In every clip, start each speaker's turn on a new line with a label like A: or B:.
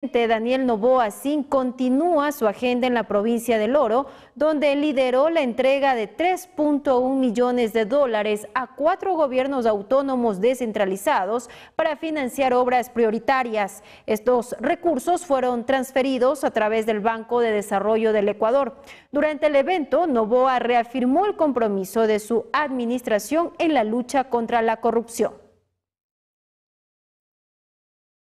A: Daniel Noboa Sin continúa su agenda en la provincia del Oro, donde lideró la entrega de 3.1 millones de dólares a 4 gobiernos autónomos descentralizados para financiar obras prioritarias. Estos recursos fueron transferidos a través del Banco de Desarrollo del Ecuador. Durante el evento, Noboa reafirmó el compromiso de su administración en la lucha contra la corrupción.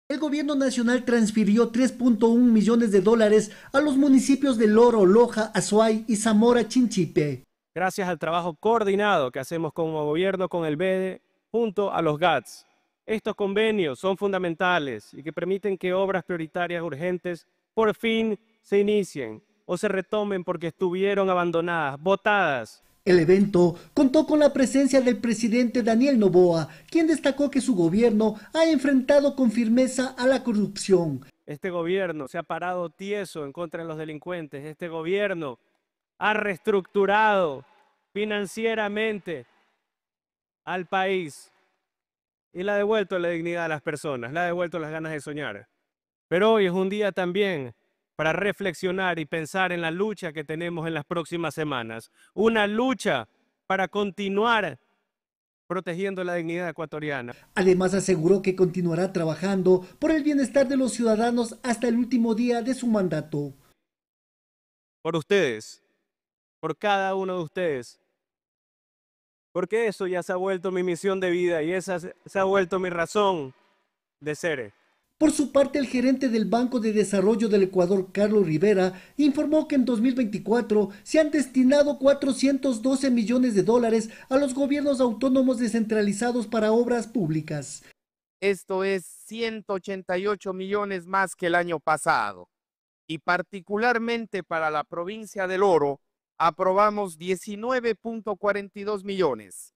B: El gobierno nacional transfirió 3.1 millones de dólares a los municipios de Loro, Loja, Azuay y Zamora Chinchipe.
C: Gracias al trabajo coordinado que hacemos como gobierno con el BEDE junto a los GATS. Estos convenios son fundamentales y que permiten que obras prioritarias urgentes por fin se inicien o se retomen porque estuvieron abandonadas, botadas.
B: El evento contó con la presencia del presidente Daniel Noboa, quien destacó que su gobierno ha enfrentado con firmeza a la corrupción.
C: Este gobierno se ha parado tieso en contra de los delincuentes. Este gobierno ha reestructurado financieramente al país y le ha devuelto la dignidad a las personas, le ha devuelto las ganas de soñar. Pero hoy es un día también para reflexionar y pensar en la lucha que tenemos en las próximas semanas. Una lucha para continuar protegiendo la dignidad ecuatoriana.
B: Además aseguró que continuará trabajando por el bienestar de los ciudadanos hasta el último día de su mandato.
C: Por ustedes, por cada uno de ustedes, porque eso ya se ha vuelto mi misión de vida y esa se ha vuelto mi razón de ser.
B: Por su parte, el gerente del Banco de Desarrollo del Ecuador, Carlos Rivera, informó que en 2024 se han destinado 412 millones de dólares a los gobiernos autónomos descentralizados para obras públicas.
D: Esto es 188 millones más que el año pasado. Y particularmente para la provincia del Oro, aprobamos 19.42 millones,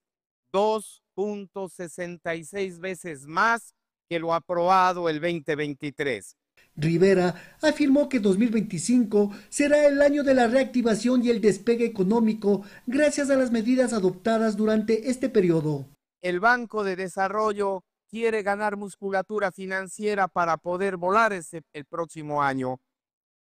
D: 2.66 veces más que lo aprobado el 2023.
B: Rivera afirmó que 2025 será el año de la reactivación y el despegue económico gracias a las medidas adoptadas durante este periodo.
D: El Banco de Desarrollo quiere ganar musculatura financiera para poder volar el próximo año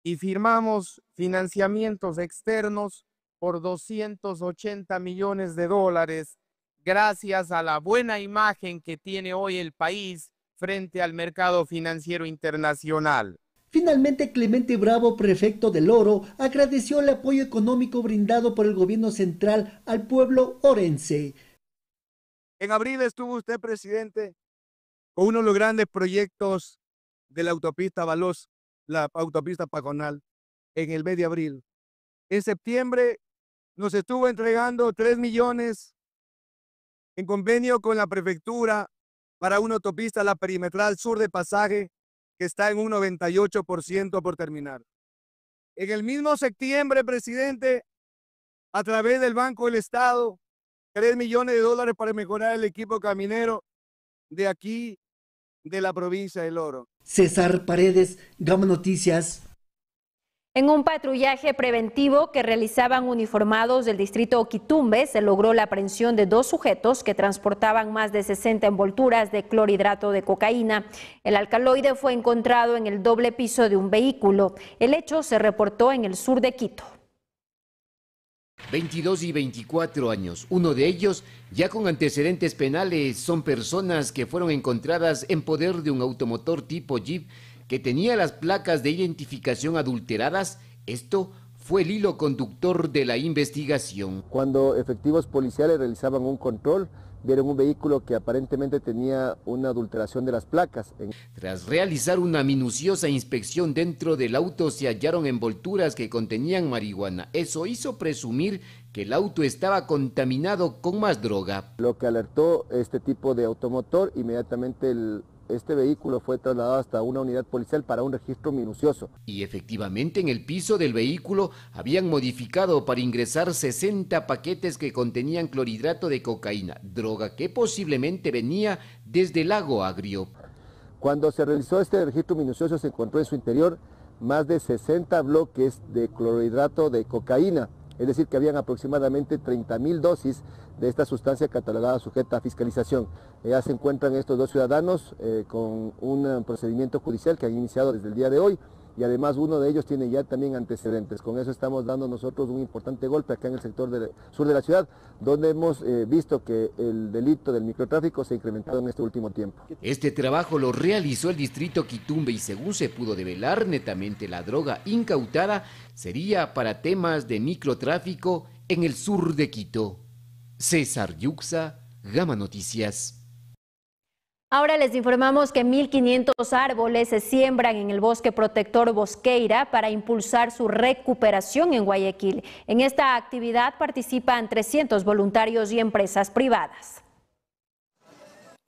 D: y firmamos financiamientos externos por 280 millones de dólares gracias a la buena imagen que tiene hoy el país frente al mercado financiero internacional.
B: Finalmente, Clemente Bravo, prefecto del Oro, agradeció el apoyo económico brindado por el gobierno central al pueblo orense.
E: En abril estuvo usted, presidente, con uno de los grandes proyectos de la autopista Balos, la autopista Paconal, en el mes de abril. En septiembre nos estuvo entregando 3 millones en convenio con la prefectura para una autopista, la perimetral sur de Pasaje, que está en un 98% por terminar. En el mismo septiembre, presidente, a través del Banco del Estado, 3 millones de dólares para mejorar el equipo caminero de aquí, de la provincia del Oro.
B: César Paredes, Gama Noticias.
A: En un patrullaje preventivo que realizaban uniformados del distrito Oquitumbe, se logró la aprehensión de 2 sujetos que transportaban más de 60 envolturas de clorhidrato de cocaína. El alcaloide fue encontrado en el doble piso de un vehículo. El hecho se reportó en el sur de Quito.
F: 22 y 24 años, uno de ellos ya con antecedentes penales, son personas que fueron encontradas en poder de un automotor tipo Jeep que tenía las placas de identificación adulteradas. Esto fue el hilo conductor de la investigación.
G: Cuando efectivos policiales realizaban un control, vieron un vehículo que aparentemente tenía una adulteración de las placas.
F: Tras realizar una minuciosa inspección dentro del auto, se hallaron envolturas que contenían marihuana. Eso hizo presumir que el auto estaba contaminado con más droga.
G: Lo que alertó este tipo de automotor, inmediatamente este vehículo fue trasladado hasta una unidad policial para un registro minucioso.
F: Y efectivamente en el piso del vehículo habían modificado para ingresar 60 paquetes que contenían clorhidrato de cocaína, droga que posiblemente venía desde Lago Agrio.
G: Cuando se realizó este registro minucioso se encontró en su interior más de 60 bloques de clorhidrato de cocaína. es decir, que habían aproximadamente 30.000 dosis de esta sustancia catalogada sujeta a fiscalización. Ya se encuentran estos dos ciudadanos con un procedimiento judicial que han iniciado desde el día de hoy, y además uno de ellos tiene ya también antecedentes. Con eso estamos dando nosotros un importante golpe acá en el sector sur de la ciudad, donde hemos visto que el delito del microtráfico se ha incrementado en este último tiempo.
F: Este trabajo lo realizó el distrito Quitumbe y según se pudo develar, netamente la droga incautada sería para temas de microtráfico en el sur de Quito. César Yuxa, Gama Noticias.
A: Ahora les informamos que 1.500 árboles se siembran en el Bosque Protector Bosqueira para impulsar su recuperación en Guayaquil. En esta actividad participan 300 voluntarios y empresas privadas.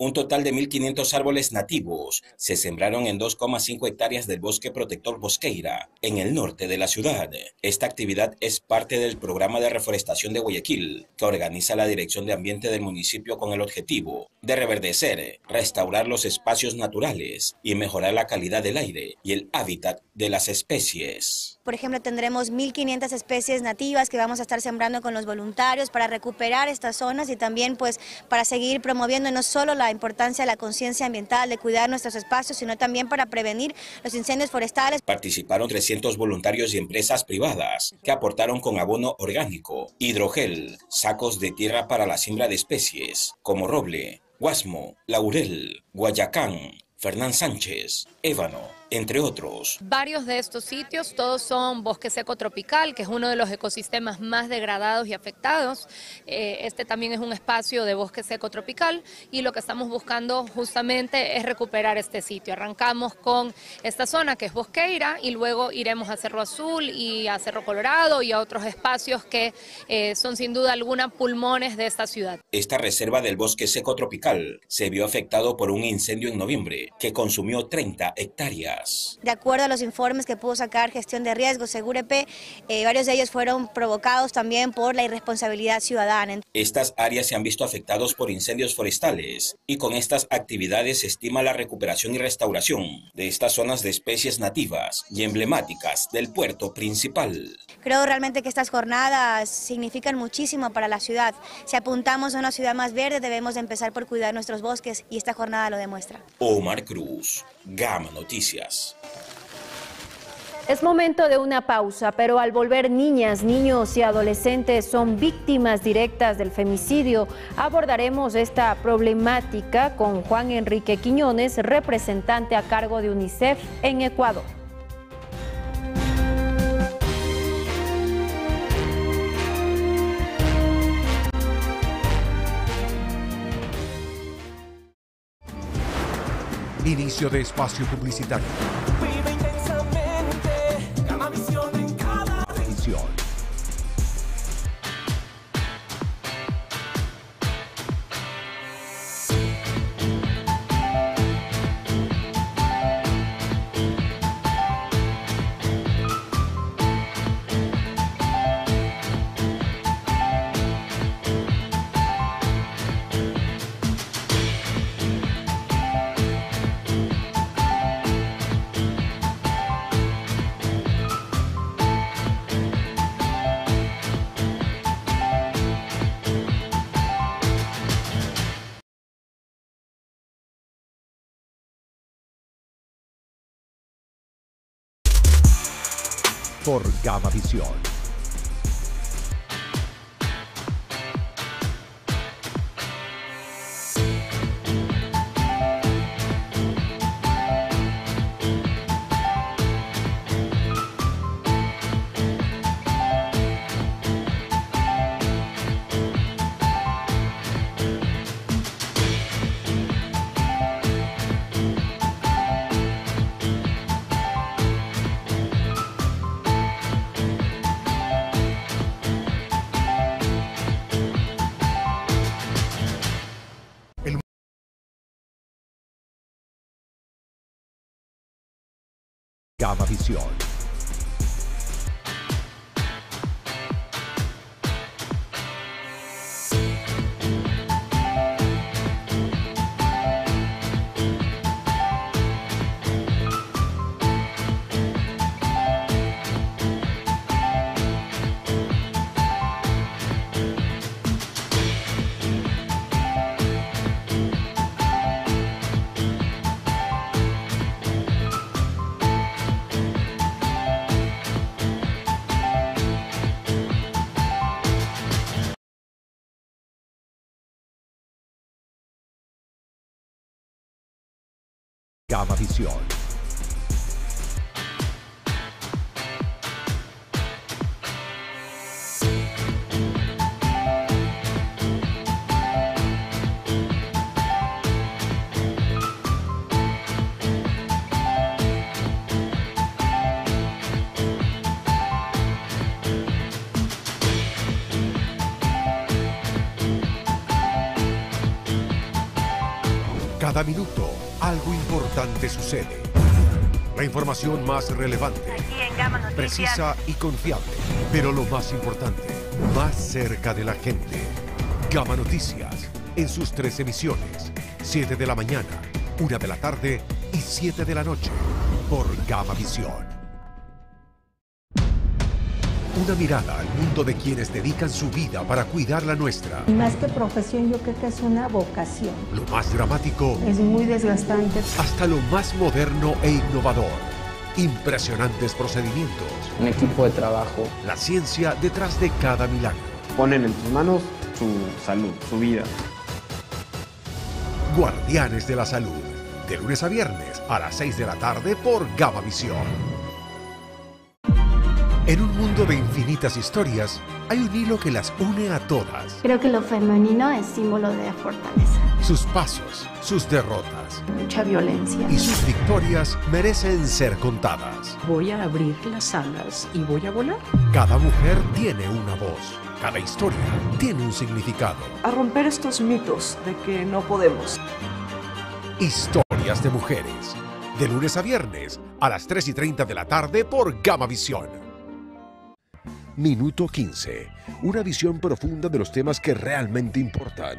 H: Un total de 1.500 árboles nativos se sembraron en 2,5 hectáreas del Bosque Protector Bosqueira, en el norte de la ciudad. Esta actividad es parte del programa de reforestación de Guayaquil, que organiza la Dirección de Ambiente del municipio con el objetivo de reverdecer, restaurar los espacios naturales y mejorar la calidad del aire y el hábitat de las especies.
I: Por ejemplo, tendremos 1.500 especies nativas que vamos a estar sembrando con los voluntarios para recuperar estas zonas y también pues para seguir promoviendo no solo la importancia de la conciencia ambiental, de cuidar nuestros espacios, sino también para prevenir los incendios forestales.
H: Participaron 300 voluntarios y empresas privadas que aportaron con abono orgánico, hidrogel, sacos de tierra para la siembra de especies como roble, guasmo, laurel, guayacán, Fernán Sánchez, ébano, entre otros.
J: Varios de estos sitios, todos son bosque seco tropical, que es uno de los ecosistemas más degradados y afectados. Este también es un espacio de bosque seco tropical y lo que estamos buscando justamente es recuperar este sitio. Arrancamos con esta zona que es Bosqueira y luego iremos a Cerro Azul y a Cerro Colorado y a otros espacios que son sin duda alguna pulmones de esta ciudad.
H: Esta reserva del bosque seco tropical se vio afectado por un incendio en noviembre que consumió 30 hectáreas.
I: De acuerdo a los informes que pudo sacar Gestión de Riesgos, Segurepe, varios de ellos fueron provocados también por la irresponsabilidad ciudadana.
H: Estas áreas se han visto afectados por incendios forestales y con estas actividades se estima la recuperación y restauración de estas zonas de especies nativas y emblemáticas del puerto principal.
I: Creo realmente que estas jornadas significan muchísimo para la ciudad. Si apuntamos a una ciudad más verde, debemos de empezar por cuidar nuestros bosques y esta jornada lo demuestra.
H: Omar Cruz, Gama Noticias.
A: Es momento de una pausa, pero al volver niñas, niños y adolescentes son víctimas directas del femicidio, abordaremos esta problemática con Juan Enrique Quiñones, representante a cargo de UNICEF en Ecuador.
K: Inicio de espacio publicitario.
L: Vive intensamente, Gamavisión en cada
K: edición. Por Gamavisión. Gamavisión. Gamavisión. Cada minuto, algo importante sucede. La información más relevante, precisa y confiable. Pero lo más importante, más cerca de la gente. Gama Noticias, en sus 3 emisiones. 7 de la mañana, 1 de la tarde y 7 de la noche. Por Gamavisión. Una mirada al mundo de quienes dedican su vida para cuidar la nuestra.
M: Más que profesión, yo creo que es una vocación.
K: Lo más dramático.
M: Es muy desgastante.
K: Hasta lo más moderno e innovador. Impresionantes procedimientos.
N: Un equipo de trabajo.
K: La ciencia detrás de cada milagro.
N: Ponen en tus manos su salud, su vida.
K: Guardianes de la Salud. De lunes a viernes a las 6 de la tarde por Gamavisión. En un mundo de infinitas historias, hay un hilo que las une a todas.
O: Creo que lo femenino es símbolo de fortaleza.
K: Sus pasos, sus derrotas.
O: Mucha violencia.
K: Y sus victorias merecen ser contadas.
P: Voy a abrir las alas y voy a volar.
K: Cada mujer tiene una voz. Cada historia tiene un significado.
P: A romper estos mitos de que no podemos.
K: Historias de mujeres. De lunes a viernes a las 3:30 de la tarde por Gamavisión. Minuto 15. Una visión profunda de los temas que realmente importan.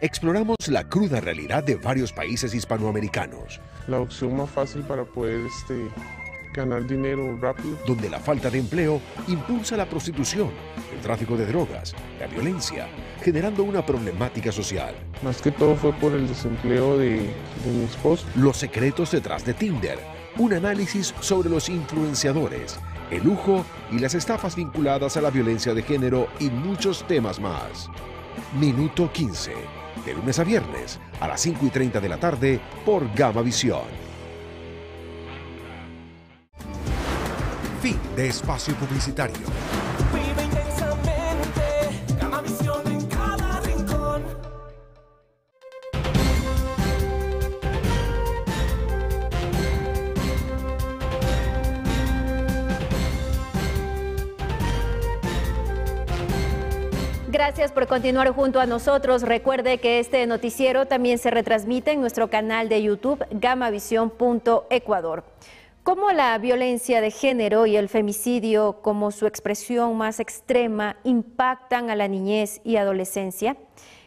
K: Exploramos la cruda realidad de varios países hispanoamericanos.
Q: La opción más fácil para poder ganar dinero rápido.
K: Donde la falta de empleo impulsa la prostitución, el tráfico de drogas, la violencia, generando una problemática social.
Q: Más que todo fue por el desempleo de mi esposo.
K: Los secretos detrás de Tinder. Un análisis sobre los influenciadores, el lujo y las estafas vinculadas a la violencia de género y muchos temas más. Minuto 15. De lunes a viernes a las 5:30 de la tarde por Gamavisión. Fin de espacio publicitario.
L: Vive intensamente, Gamavisión en cada rincón.
A: Gracias por continuar junto a nosotros. Recuerde que este noticiero también se retransmite en nuestro canal de YouTube gamavisión.ecuador. ¿Cómo la violencia de género y el femicidio como su expresión más extrema impactan a la niñez y adolescencia?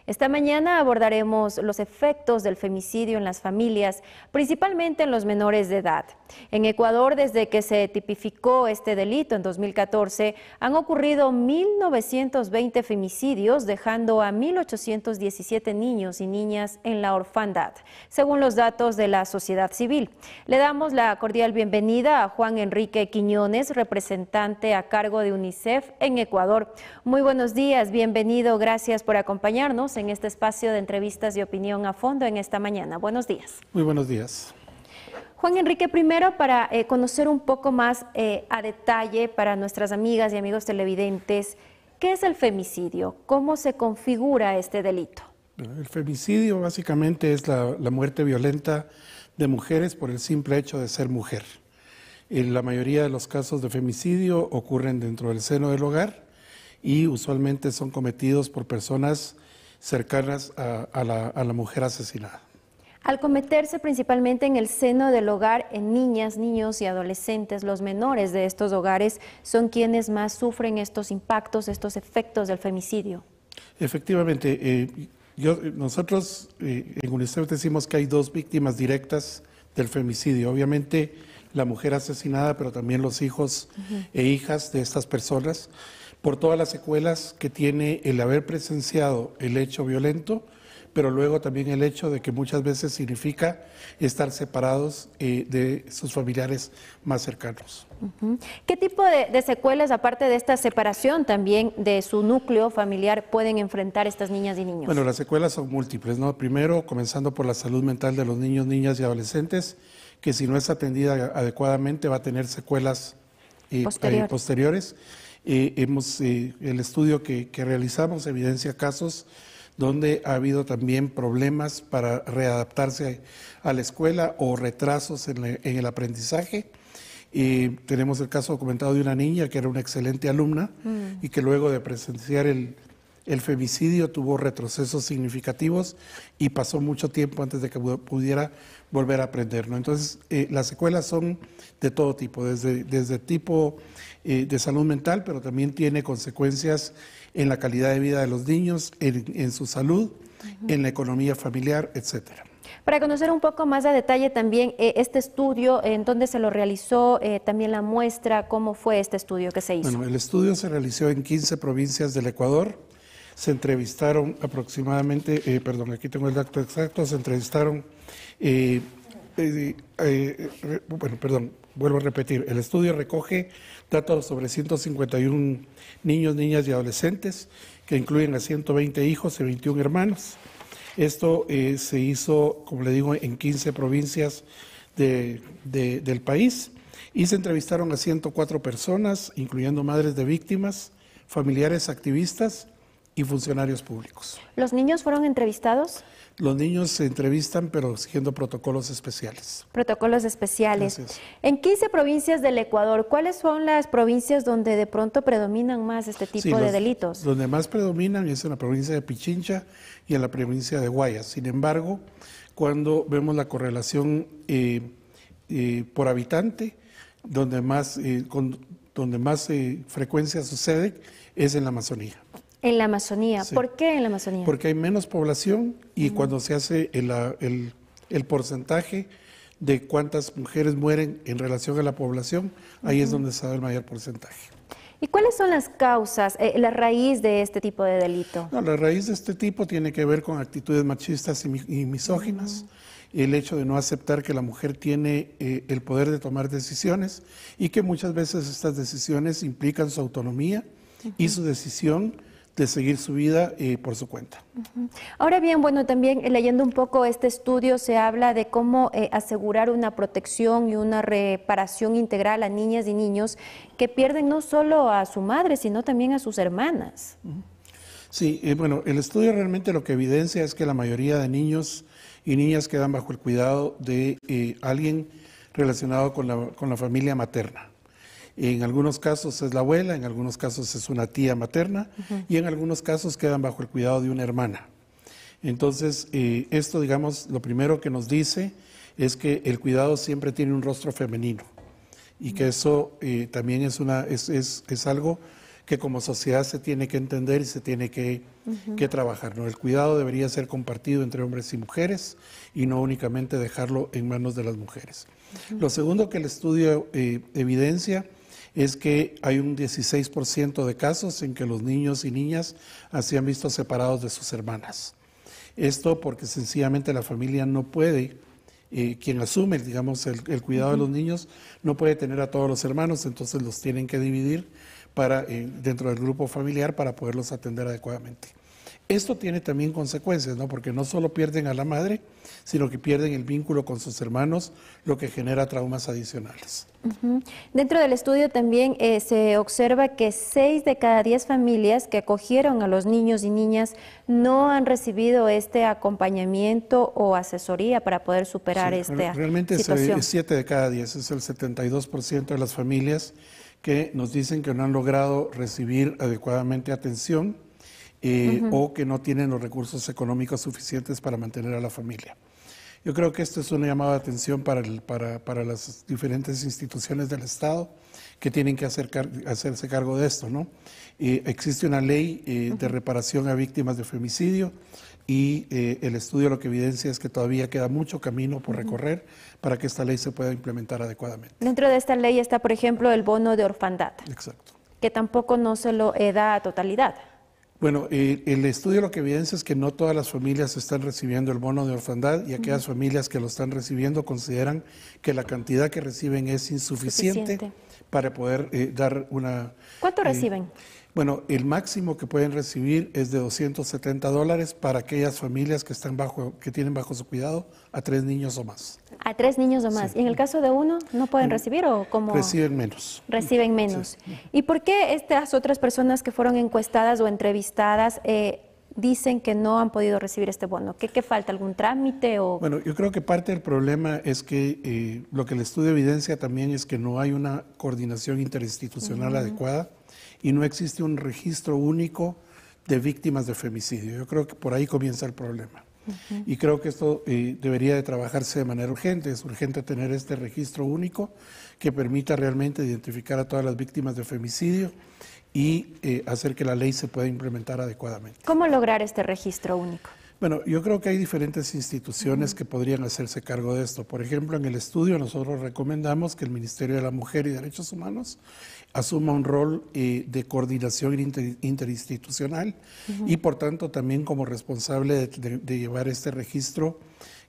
A: Esta mañana abordaremos los efectos del femicidio en las familias, principalmente en los menores de edad. En Ecuador, desde que se tipificó este delito en 2014, han ocurrido 1.920 femicidios, dejando a 1.817 niños y niñas en la orfandad, según los datos de la sociedad civil. Le damos la cordial bienvenida a Juan Enrique Quiñones, representante a cargo de UNICEF en Ecuador. Muy buenos días, bienvenido, gracias por acompañarnos en este espacio de entrevistas y opinión a fondo en esta mañana. Buenos días.
R: Muy buenos días.
A: Juan Enrique, primero para conocer un poco más a detalle para nuestras amigas y amigos televidentes, ¿qué es el femicidio? ¿Cómo se configura este delito?
R: El femicidio básicamente es la muerte violenta de mujeres por el simple hecho de ser mujer. En la mayoría de los casos de femicidio ocurren dentro del seno del hogar y usualmente son cometidos por personas cercanas a la mujer asesinada.
A: Al cometerse principalmente en el seno del hogar, en niñas, niños y adolescentes, los menores de estos hogares son quienes más sufren estos impactos, estos efectos del femicidio.
R: Efectivamente, nosotros en UNICEF decimos que hay 2 víctimas directas del femicidio. Obviamente la mujer asesinada, pero también los hijos e hijas de estas personas, por todas las secuelas que tiene el haber presenciado el hecho violento, pero luego también el hecho de que muchas veces significa estar separados de sus familiares más cercanos.
A: ¿Qué tipo de secuelas, aparte de esta separación también de su núcleo familiar, pueden enfrentar estas niñas y niños?
R: Bueno, las secuelas son múltiples, ¿no? Primero, comenzando por la salud mental de los niños, niñas y adolescentes, que si no es atendida adecuadamente va a tener secuelas posteriores. El estudio que realizamos evidencia casos donde ha habido también problemas para readaptarse a la escuela o retrasos en el aprendizaje. Tenemos el caso documentado de una niña que era una excelente alumna y que luego de presenciar el femicidio tuvo retrocesos significativos y pasó mucho tiempo antes de que pudiera volver a aprender, ¿no? Entonces, las secuelas son de todo tipo, desde tipo de salud mental, pero también tiene consecuencias en la calidad de vida de los niños, en su salud, en la economía familiar, etcétera.
A: Para conocer un poco más a detalle también este estudio, en dónde se lo realizó, también la muestra, cómo fue este estudio que se hizo.
R: Bueno, el estudio se realizó en 15 provincias del Ecuador. Se entrevistaron aproximadamente, aquí tengo el dato exacto, se entrevistaron, vuelvo a repetir, el estudio recoge datos sobre 151 niños, niñas y adolescentes, que incluyen a 120 hijos y 21 hermanos. Esto se hizo, como le digo, en 15 provincias del país y se entrevistaron a 104 personas, incluyendo madres de víctimas, familiares, activistas y funcionarios públicos.
A: ¿Los niños fueron entrevistados?
R: Los niños se entrevistan, pero siguiendo protocolos especiales.
A: Protocolos especiales. En 15 provincias del Ecuador, ¿cuáles son las provincias donde de pronto predominan más este tipo de delitos?
R: Donde más predominan es en la provincia de Pichincha y en la provincia de Guayas. Sin embargo, cuando vemos la correlación por habitante, donde más frecuencia sucede es en la Amazonía.
A: En la Amazonía. Sí. ¿Por qué en la Amazonía?
R: Porque hay menos población y cuando se hace el porcentaje de cuántas mujeres mueren en relación a la población, ahí es donde se da el mayor porcentaje.
A: ¿Y cuáles son las causas, la raíz de este tipo de delito?
R: No, la raíz de este tipo tiene que ver con actitudes machistas y misóginas, el hecho de no aceptar que la mujer tiene el poder de tomar decisiones y que muchas veces estas decisiones implican su autonomía y su decisión de seguir su vida por su cuenta.
A: Ahora bien, bueno, también leyendo un poco este estudio se habla de cómo asegurar una protección y una reparación integral a niñas y niños que pierden no solo a su madre, sino también a sus hermanas.
R: Sí, bueno, el estudio realmente lo que evidencia es que la mayoría de niños y niñas quedan bajo el cuidado de alguien relacionado con la familia materna. En algunos casos es la abuela, en algunos casos es una tía materna y en algunos casos quedan bajo el cuidado de una hermana. Entonces, esto, digamos, lo primero que nos dice es que el cuidado siempre tiene un rostro femenino y que eso también es algo que como sociedad se tiene que entender y se tiene que trabajar, ¿no? El cuidado debería ser compartido entre hombres y mujeres y no únicamente dejarlo en manos de las mujeres. Lo segundo que el estudio evidencia es que hay un 16% de casos en que los niños y niñas se han visto separados de sus hermanas. Esto porque sencillamente la familia no puede, quien asume, digamos, el cuidado de los niños, no puede tener a todos los hermanos, entonces los tienen que dividir dentro del grupo familiar para poderlos atender adecuadamente. Esto tiene también consecuencias, ¿no? Porque no solo pierden a la madre, sino que pierden el vínculo con sus hermanos, lo que genera traumas adicionales.
A: Dentro del estudio también se observa que 6 de cada 10 familias que acogieron a los niños y niñas no han recibido este acompañamiento o asesoría para poder superar esta
R: realmente
A: situación.
R: Es 7 de cada 10, es el 72% de las familias que nos dicen que no han logrado recibir adecuadamente atención o que no tienen los recursos económicos suficientes para mantener a la familia. Yo creo que esto es una llamada de atención para las diferentes instituciones del Estado que tienen que hacerse cargo de esto, ¿no? Existe una ley de reparación a víctimas de femicidio y el estudio lo que evidencia es que todavía queda mucho camino por recorrer para que esta ley se pueda implementar adecuadamente.
A: Dentro de esta ley está, por ejemplo, el bono de orfandad.
R: Exacto.
A: Que tampoco no se lo da a totalidad.
R: Bueno, el estudio lo que evidencia es que no todas las familias están recibiendo el bono de orfandad y aquellas familias que lo están recibiendo consideran que la cantidad que reciben es insuficiente para poder dar una...
A: ¿Cuánto reciben?
R: Bueno, el máximo que pueden recibir es de $270 para aquellas familias que tienen bajo su cuidado a 3 niños o más.
A: A 3 niños o más.
R: Sí.
A: ¿Y en el caso de uno no pueden recibir o cómo?
R: Reciben menos.
A: Reciben menos.
R: Sí.
A: ¿Y por qué estas otras personas que fueron encuestadas o entrevistadas dicen que no han podido recibir este bono? ¿Qué falta? ¿Algún trámite?
R: Bueno, yo creo que parte del problema es que lo que el estudio evidencia también es que no hay una coordinación interinstitucional adecuada y no existe un registro único de víctimas de femicidio. Yo creo que por ahí comienza el problema. Y creo que esto debería de trabajarse de manera urgente. Es urgente tener este registro único que permita realmente identificar a todas las víctimas de femicidio y hacer que la ley se pueda implementar adecuadamente.
A: ¿Cómo lograr este registro único?
R: Bueno, yo creo que hay diferentes instituciones que podrían hacerse cargo de esto. Por ejemplo, en el estudio nosotros recomendamos que el Ministerio de la Mujer y Derechos Humanos asuma un rol de coordinación interinstitucional y por tanto también como responsable de llevar este registro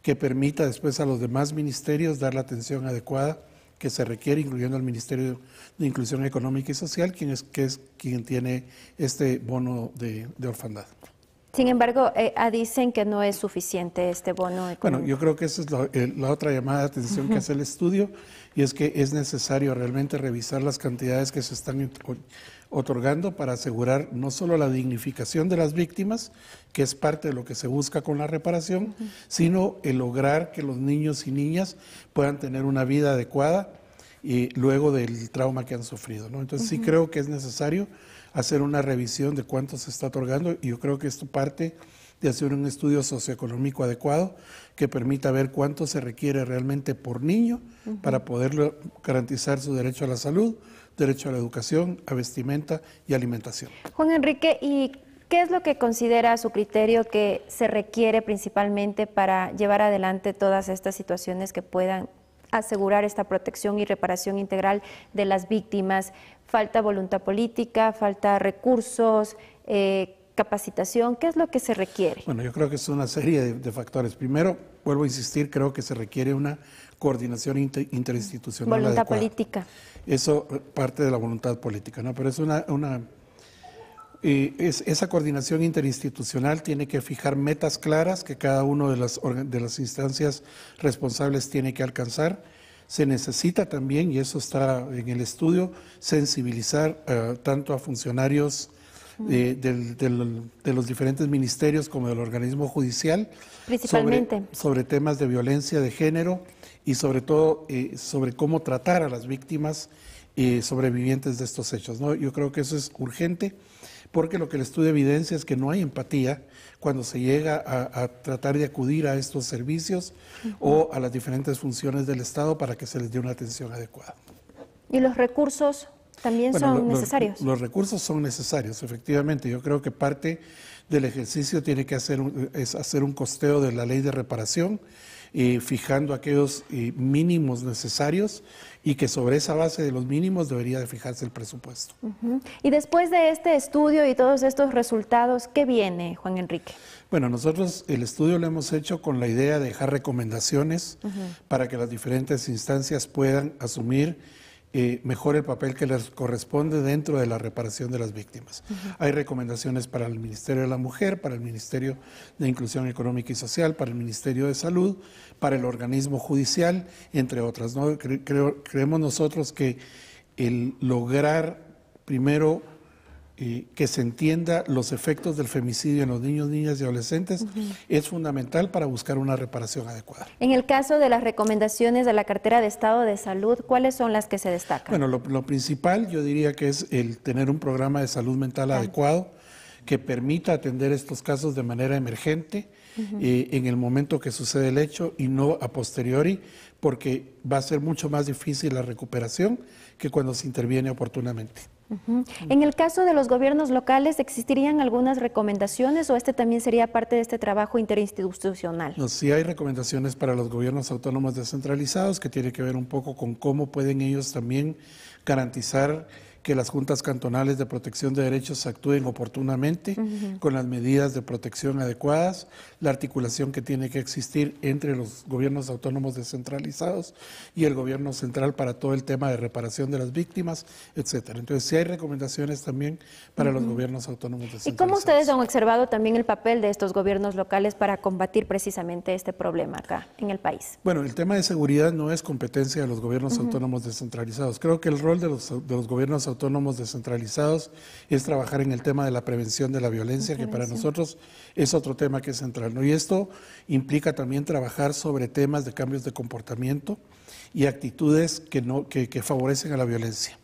R: que permita después a los demás ministerios dar la atención adecuada que se requiere, incluyendo al Ministerio de Inclusión Económica y Social, quien tiene este bono de orfandad.
A: Sin embargo, dicen que no es suficiente este bono económico.
R: Bueno, yo creo que esa es la otra llamada de atención que hace el estudio, y es que es necesario realmente revisar las cantidades que se están otorgando para asegurar no solo la dignificación de las víctimas, que es parte de lo que se busca con la reparación, sino el lograr que los niños y niñas puedan tener una vida adecuada luego del trauma que han sufrido, ¿no? Entonces sí creo que es necesario hacer una revisión de cuánto se está otorgando, y yo creo que esto parte de hacer un estudio socioeconómico adecuado que permita ver cuánto se requiere realmente por niño para poder garantizar su derecho a la salud, derecho a la educación, a vestimenta y alimentación.
A: Juan Enrique, ¿y qué es lo que considera a su criterio que se requiere principalmente para llevar adelante todas estas situaciones que puedan asegurar esta protección y reparación integral de las víctimas? ¿Falta voluntad política, falta recursos, capacitación? ¿Qué es lo que se requiere?
R: Bueno, yo creo que es una serie de factores. Primero, vuelvo a insistir, creo que se requiere una coordinación interinstitucional
A: voluntad
R: adecuada.
A: Política.
R: Eso parte de la voluntad política, ¿no? Pero es esa coordinación interinstitucional tiene que fijar metas claras que cada una de las instancias responsables tiene que alcanzar. Se necesita también, y eso está en el estudio, sensibilizar tanto a funcionarios de los diferentes ministerios como del organismo judicial,
A: principalmente
R: sobre temas de violencia de género y sobre todo sobre cómo tratar a las víctimas sobrevivientes de estos hechos, ¿no? Yo creo que eso es urgente, porque lo que el estudio evidencia es que no hay empatía cuando se llega a tratar de acudir a estos servicios o a las diferentes funciones del Estado para que se les dé una atención adecuada.
A: ¿Y los recursos también son necesarios?
R: Los recursos son necesarios, efectivamente. Yo creo que parte del ejercicio tiene que hacer un costeo de la ley de reparación, fijando aquellos mínimos necesarios, y que sobre esa base de los mínimos debería de fijarse el presupuesto.
A: Y después de este estudio y todos estos resultados, ¿qué viene, Juan Enrique?
R: Bueno, nosotros el estudio lo hemos hecho con la idea de dejar recomendaciones para que las diferentes instancias puedan asumir mejor el papel que les corresponde dentro de la reparación de las víctimas. Hay recomendaciones para el Ministerio de la Mujer, para el Ministerio de Inclusión Económica y Social, para el Ministerio de Salud, para el organismo judicial, entre otras, ¿no? Creemos nosotros que el lograr primero que se entienda los efectos del femicidio en los niños, niñas y adolescentes es fundamental para buscar una reparación adecuada.
A: En el caso de las recomendaciones de la Cartera de Estado de Salud, ¿cuáles son las que se destacan?
R: Bueno, lo principal yo diría que es el tener un programa de salud mental adecuado que permita atender estos casos de manera emergente en el momento que sucede el hecho y no a posteriori, porque va a ser mucho más difícil la recuperación que cuando se interviene oportunamente.
A: En el caso de los gobiernos locales, ¿existirían algunas recomendaciones o este también sería parte de este trabajo interinstitucional?
R: No, sí hay recomendaciones para los gobiernos autónomos descentralizados que tiene que ver un poco con cómo pueden ellos también garantizar que las juntas cantonales de protección de derechos actúen oportunamente, con las medidas de protección adecuadas, la articulación que tiene que existir entre los gobiernos autónomos descentralizados y el gobierno central para todo el tema de reparación de las víctimas, etcétera. Entonces, sí hay recomendaciones también para los gobiernos autónomos descentralizados.
A: ¿Y cómo ustedes han observado también el papel de estos gobiernos locales para combatir precisamente este problema acá en el país?
R: Bueno, el tema de seguridad no es competencia de los gobiernos autónomos descentralizados. Creo que el rol de los gobiernos autónomos descentralizados es trabajar en el tema de la prevención de la violencia, que para nosotros es otro tema que es central, ¿no? Y esto implica también trabajar sobre temas de cambios de comportamiento y actitudes que favorecen a la violencia.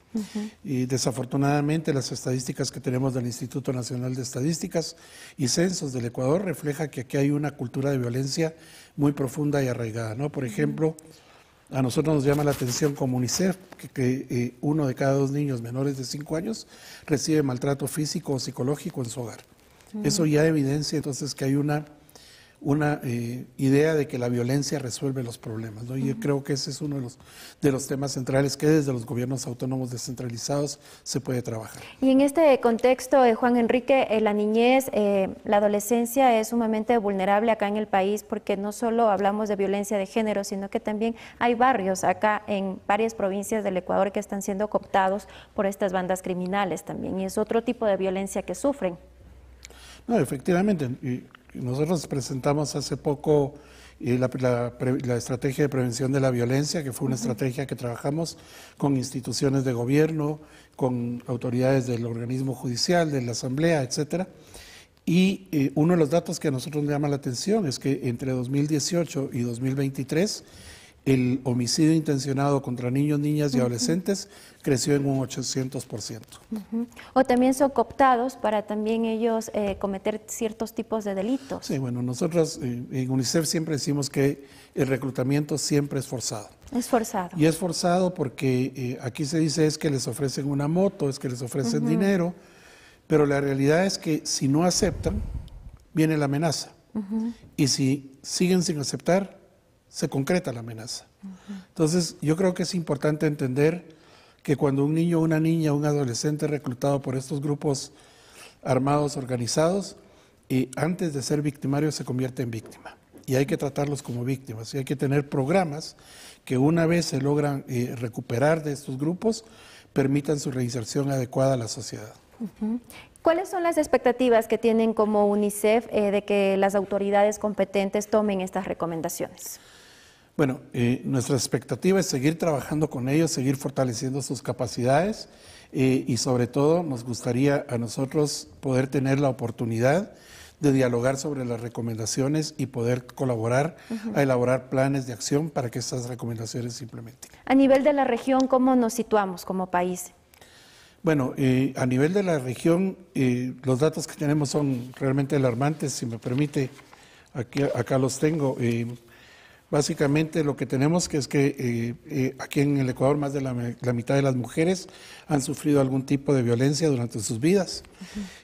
R: Y desafortunadamente las estadísticas que tenemos del Instituto Nacional de Estadísticas y Censos del Ecuador refleja que aquí hay una cultura de violencia muy profunda y arraigada, ¿no? Por ejemplo, a nosotros nos llama la atención como UNICEF que 1 de cada 2 niños menores de 5 años recibe maltrato físico o psicológico en su hogar. Eso ya evidencia entonces que hay una idea de que la violencia resuelve los problemas, ¿no? Y yo creo que ese es uno de los temas centrales que desde los gobiernos autónomos descentralizados se puede trabajar.
A: Y en este contexto, Juan Enrique, la niñez, la adolescencia es sumamente vulnerable acá en el país porque no solo hablamos de violencia de género, sino que también hay barrios acá en varias provincias del Ecuador que están siendo cooptados por estas bandas criminales también, y es otro tipo de violencia que sufren.
R: No, efectivamente. Nosotros presentamos hace poco la estrategia de prevención de la violencia, que fue una estrategia que trabajamos con instituciones de gobierno, con autoridades del organismo judicial, de la asamblea, etcétera. Y uno de los datos que a nosotros nos llama la atención es que entre 2018 y 2023 el homicidio intencionado contra niños, niñas y adolescentes creció en un 800%.
A: O también son cooptados para también ellos cometer ciertos tipos de delitos.
R: Sí, bueno, nosotros en UNICEF siempre decimos que el reclutamiento siempre es forzado.
A: Es forzado.
R: Y es forzado porque aquí se dice es que les ofrecen una moto, es que les ofrecen dinero, pero la realidad es que si no aceptan, viene la amenaza. Y si siguen sin aceptar, se concreta la amenaza. Entonces, yo creo que es importante entender que cuando un niño, una niña, un adolescente es reclutado por estos grupos armados organizados, antes de ser victimario se convierte en víctima. Y hay que tratarlos como víctimas. Y hay que tener programas que una vez se logran recuperar de estos grupos, permitan su reinserción adecuada a la sociedad.
A: ¿Cuáles son las expectativas que tienen como UNICEF de que las autoridades competentes tomen estas recomendaciones?
R: Bueno, nuestra expectativa es seguir trabajando con ellos, seguir fortaleciendo sus capacidades y sobre todo nos gustaría a nosotros poder tener la oportunidad de dialogar sobre las recomendaciones y poder colaborar a elaborar planes de acción para que estas recomendaciones se implementen.
A: A nivel de la región, ¿cómo nos situamos como país?
R: Bueno, a nivel de la región, los datos que tenemos son realmente alarmantes, si me permite, acá los tengo. Básicamente lo que tenemos que es que aquí en el Ecuador más de la mitad de las mujeres han sufrido algún tipo de violencia durante sus vidas.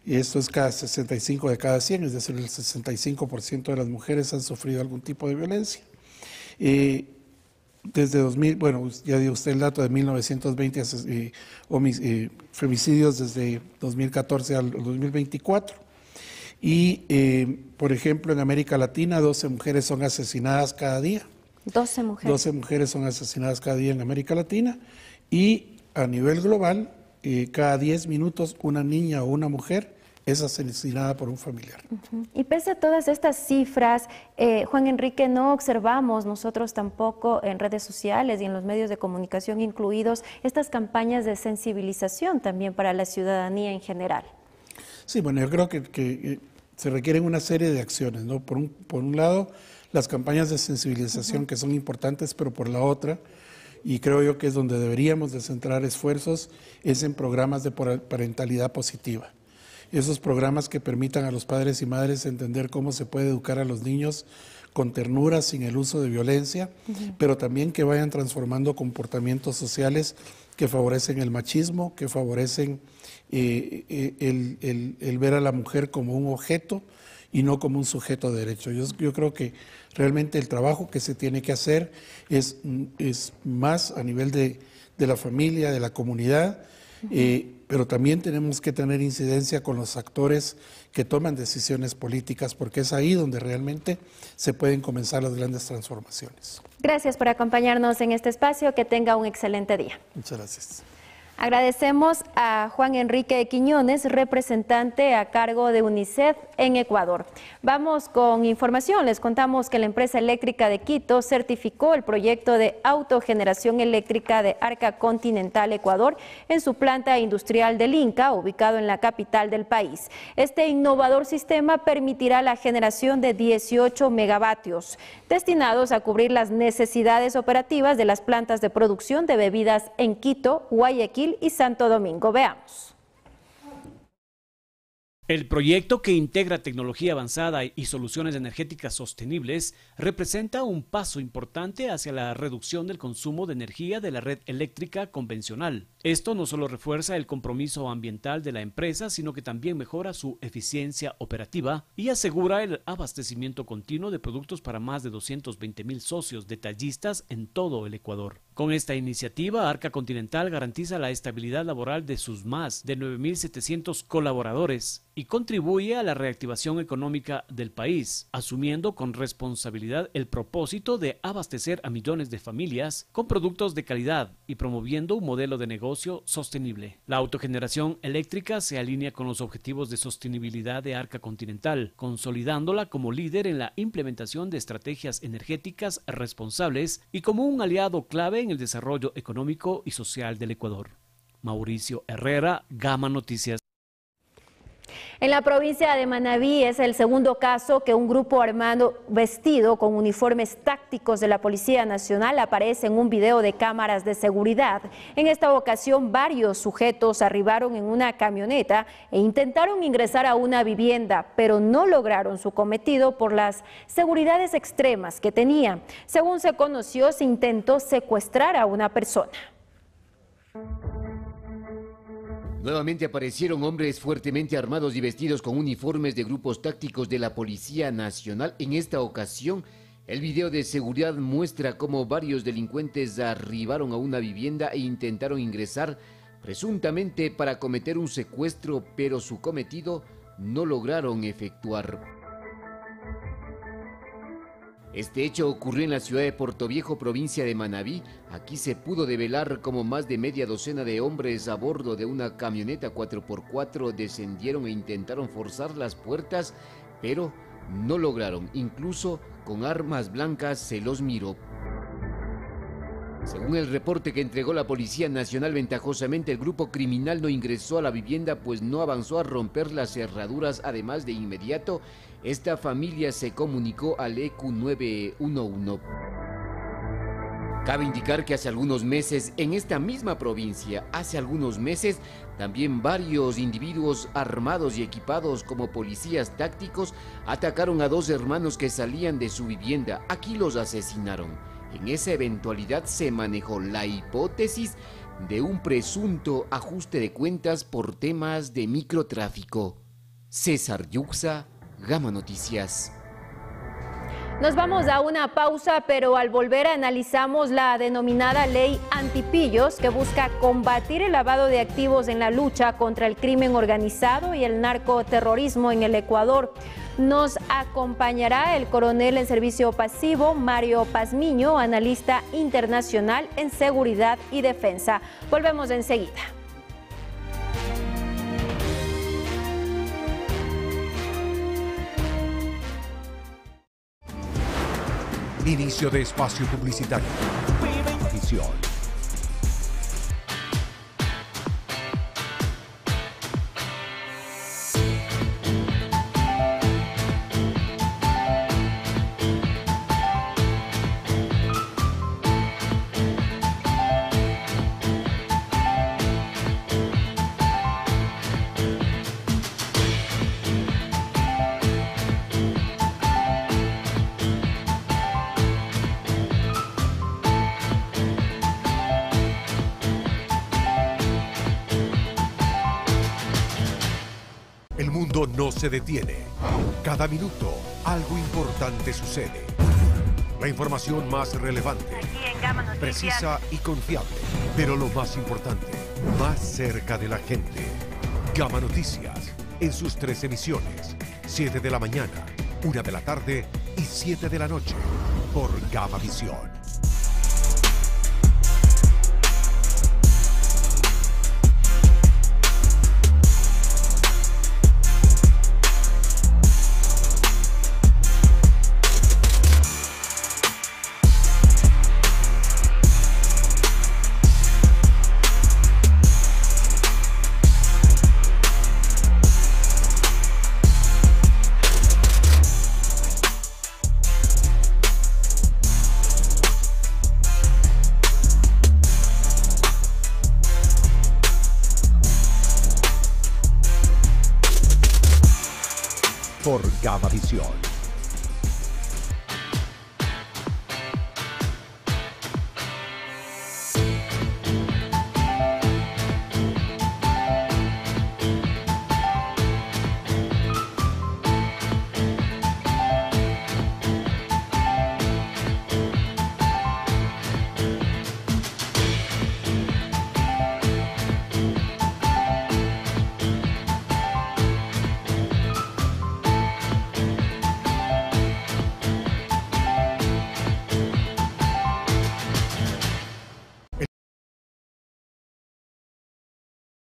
R: Y esto es cada 65 de cada 100, es decir, el 65% de las mujeres han sufrido algún tipo de violencia. Desde 2000, bueno, ya dio usted el dato de 1920 femicidios desde 2014 al 2024. Y, por ejemplo, en América Latina, 12 mujeres son asesinadas cada día.
A: 12 mujeres.
R: 12 mujeres son asesinadas cada día en América Latina. Y a nivel global, cada 10 minutos una niña o una mujer es asesinada por un familiar.
A: Y pese a todas estas cifras, Juan Enrique, no observamos nosotros tampoco en redes sociales y en los medios de comunicación incluidos estas campañas de sensibilización también para la ciudadanía en general.
R: Sí, bueno, yo creo que se requieren una serie de acciones, ¿no? Por un lado, las campañas de sensibilización que son importantes, pero por la otra, y creo yo que es donde deberíamos de centrar esfuerzos, es en programas de parentalidad positiva. Esos programas que permitan a los padres y madres entender cómo se puede educar a los niños con ternura, sin el uso de violencia, pero también que vayan transformando comportamientos sociales que favorecen el machismo, que favorecen el ver a la mujer como un objeto y no como un sujeto de derecho. Yo creo que realmente el trabajo que se tiene que hacer es más a nivel de la familia, de la comunidad, pero también tenemos que tener incidencia con los actores que toman decisiones políticas, porque es ahí donde realmente se pueden comenzar las grandes transformaciones.
A: Gracias por acompañarnos en este espacio. Que tenga un excelente día.
R: Muchas gracias.
A: Agradecemos a Juan Enrique Quiñones, representante a cargo de UNICEF en Ecuador. Vamos con información. Les contamos que la empresa eléctrica de Quito certificó el proyecto de autogeneración eléctrica de Arca Continental Ecuador en su planta industrial del Inca, ubicado en la capital del país. Este innovador sistema permitirá la generación de 18 megavatios, destinados a cubrir las necesidades operativas de las plantas de producción de bebidas en Quito, Guayaquil y Santo Domingo. Veamos.
S: El proyecto, que integra tecnología avanzada y soluciones energéticas sostenibles, representa un paso importante hacia la reducción del consumo de energía de la red eléctrica convencional. Esto no solo refuerza el compromiso ambiental de la empresa, sino que también mejora su eficiencia operativa y asegura el abastecimiento continuo de productos para más de 220,000 socios detallistas en todo el Ecuador. Con esta iniciativa, Arca Continental garantiza la estabilidad laboral de sus más de 9.700 colaboradores y contribuye a la reactivación económica del país, asumiendo con responsabilidad el propósito de abastecer a millones de familias con productos de calidad y promoviendo un modelo de negocio sostenible. La autogeneración eléctrica se alinea con los objetivos de sostenibilidad de Arca Continental, consolidándola como líder en la implementación de estrategias energéticas responsables y como un aliado clave en el desarrollo económico y social del Ecuador. Mauricio Herrera, Gama Noticias.
A: En la provincia de Manabí es el segundo caso que un grupo armado vestido con uniformes tácticos de la Policía Nacional aparece en un video de cámaras de seguridad. En esta ocasión, varios sujetos arribaron en una camioneta e intentaron ingresar a una vivienda, pero no lograron su cometido por las seguridades extremas que tenían. Según se conoció, se intentó secuestrar a una persona.
F: Nuevamente aparecieron hombres fuertemente armados y vestidos con uniformes de grupos tácticos de la Policía Nacional. En esta ocasión, el video de seguridad muestra cómo varios delincuentes arribaron a una vivienda e intentaron ingresar, presuntamente para cometer un secuestro, pero su cometido no lograron efectuar. Este hecho ocurrió en la ciudad de Portoviejo, provincia de Manabí. Aquí se pudo develar cómo más de media docena de hombres a bordo de una camioneta 4x4 descendieron e intentaron forzar las puertas, pero no lograron. Incluso con armas blancas se los miró. Según el reporte que entregó la Policía Nacional, ventajosamente el grupo criminal no ingresó a la vivienda, pues no avanzó a romper las cerraduras. Además, de inmediato, esta familia se comunicó al EQ 911. Cabe indicar que hace algunos meses, en esta misma provincia, también varios individuos armados y equipados como policías tácticos atacaron a dos hermanos que salían de su vivienda. Aquí los asesinaron. En esa eventualidad se manejó la hipótesis de un presunto ajuste de cuentas por temas de microtráfico. César Yuxa, Gama Noticias.
A: Nos vamos a una pausa, pero al volver analizamos la denominada ley antipillos, que busca combatir el lavado de activos en la lucha contra el crimen organizado y el narcoterrorismo en el Ecuador. Nos acompañará el coronel en servicio pasivo, Mario Pazmiño, analista internacional en seguridad y defensa. Volvemos enseguida.
K: Inicio de espacio publicitario. Visión. El mundo no se detiene. Cada minuto, algo importante sucede. La información más relevante, precisa y confiable. Pero lo más importante, más cerca de la gente. Gama Noticias, en sus 3 emisiones, 7 de la mañana, 1 de la tarde y 7 de la noche, por Gama Visión. Por Gama Visión.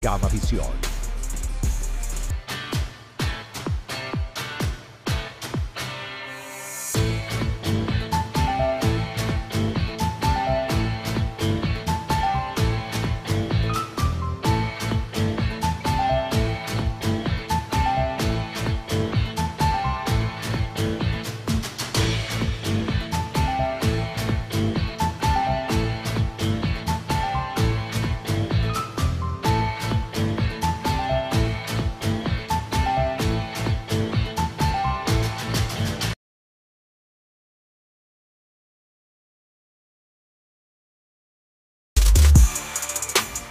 K: Gama Visión.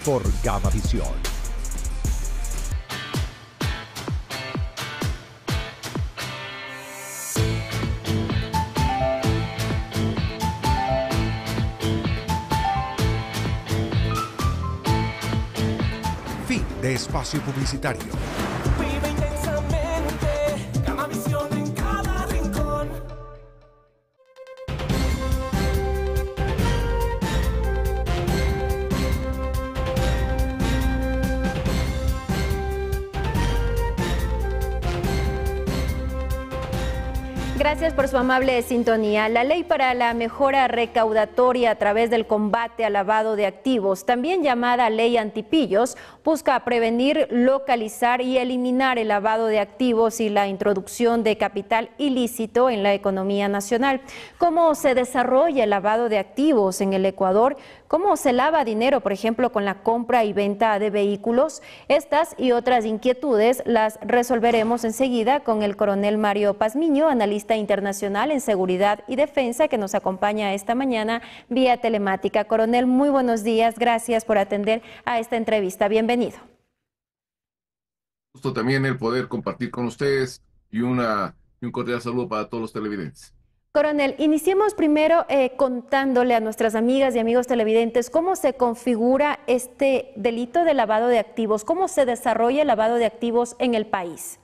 K: Por Gama Visión. Fin de espacio publicitario.
L: Vive intensamente, Gama Visión en cada rincón.
A: Gracias por su amable sintonía. La ley para la mejora recaudatoria a través del combate al lavado de activos, también llamada ley antipillos, busca prevenir, localizar y eliminar el lavado de activos y la introducción de capital ilícito en la economía nacional. ¿Cómo se desarrolla el lavado de activos en el Ecuador? ¿Cómo se lava dinero, por ejemplo, con la compra y venta de vehículos? Estas y otras inquietudes las resolveremos enseguida con el coronel Mario Pazmiño, analista internacional en seguridad y defensa, que nos acompaña esta mañana vía telemática. Coronel, muy buenos días. Gracias por atender a esta entrevista. Bienvenido.
T: Gusto también el poder compartir con ustedes y un cordial saludo para todos los televidentes.
A: Coronel, iniciemos primero contándole a nuestras amigas y amigos televidentes cómo se configura este delito de lavado de activos, cómo se desarrolla el lavado de activos en el país.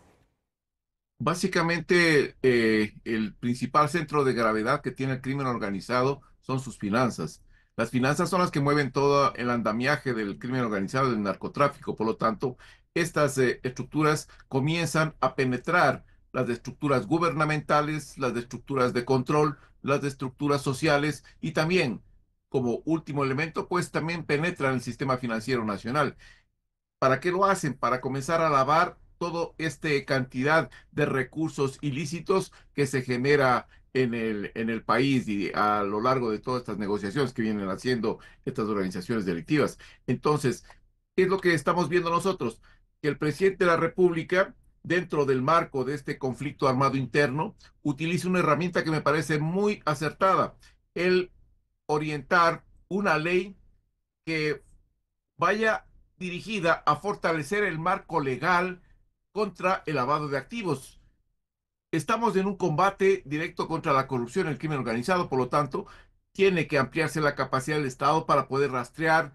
T: Básicamente, el principal centro de gravedad que tiene el crimen organizado son sus finanzas. Las finanzas son las que mueven todo el andamiaje del crimen organizado, del narcotráfico. Por lo tanto, estas estructuras comienzan a penetrar las de estructuras gubernamentales, las de estructuras de control, las de estructuras sociales y también, como último elemento, pues también penetran el sistema financiero nacional. ¿Para qué lo hacen? Para comenzar a lavar toda esta cantidad de recursos ilícitos que se genera en el país y a lo largo de todas estas negociaciones que vienen haciendo estas organizaciones delictivas. Entonces, ¿qué es lo que estamos viendo nosotros? Que el presidente de la República, dentro del marco de este conflicto armado interno, utiliza una herramienta que me parece muy acertada, el orientar una ley que vaya dirigida a fortalecer el marco legal contra el lavado de activos. Estamos en un combate directo contra la corrupción y el crimen organizado, por lo tanto, tiene que ampliarse la capacidad del Estado para poder rastrear,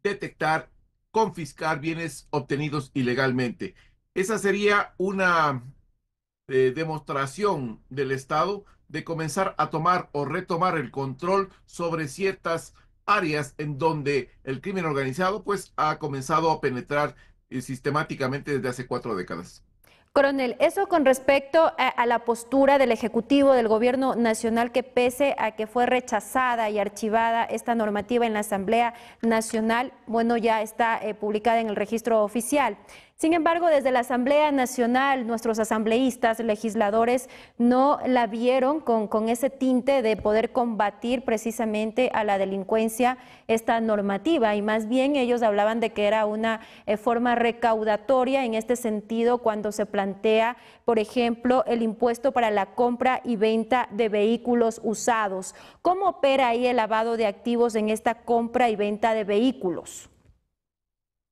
T: detectar, confiscar bienes obtenidos ilegalmente. Esa sería una demostración del Estado de comenzar a tomar o retomar el control sobre ciertas áreas en donde el crimen organizado pues ha comenzado a penetrar sistemáticamente desde hace 4 décadas.
A: Coronel, eso con respecto a la postura del Ejecutivo del Gobierno Nacional, que pese a que fue rechazada y archivada esta normativa en la Asamblea Nacional, bueno, ya está publicada en el registro oficial. Sin embargo, desde la Asamblea Nacional, nuestros asambleístas, legisladores, no la vieron con ese tinte de poder combatir precisamente a la delincuencia esta normativa, y más bien ellos hablaban de que era una forma recaudatoria en este sentido cuando se plantea, por ejemplo, el impuesto para la compra y venta de vehículos usados. ¿Cómo opera ahí el lavado de activos en esta compra y venta de vehículos?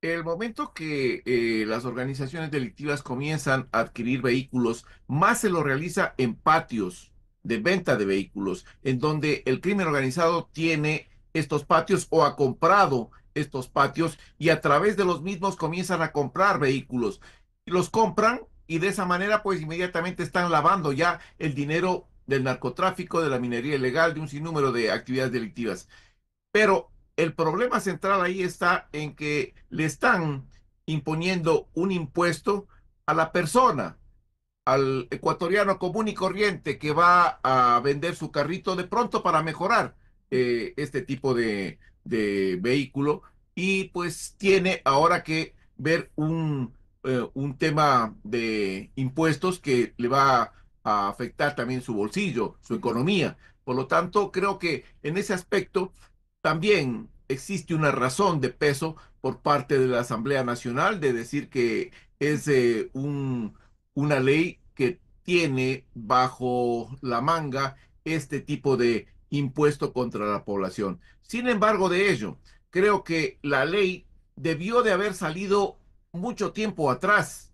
T: El momento que las organizaciones delictivas comienzan a adquirir vehículos, más se lo realiza en patios de venta de vehículos, en donde el crimen organizado tiene estos patios o ha comprado estos patios y a través de los mismos comienzan a comprar vehículos. Y los compran y de esa manera pues inmediatamente están lavando ya el dinero del narcotráfico, de la minería ilegal, de un sinnúmero de actividades delictivas. Pero el problema central ahí está en que le están imponiendo un impuesto a la persona, al ecuatoriano común y corriente que va a vender su carrito de pronto para mejorar este tipo de vehículo, y pues tiene ahora que ver un tema de impuestos que le va a afectar también su bolsillo, su economía. Por lo tanto, creo que en ese aspecto también existe una razón de peso por parte de la Asamblea Nacional de decir que es una ley que tiene bajo la manga este tipo de impuesto contra la población. Sin embargo, de ello, creo que la ley debió de haber salido mucho tiempo atrás,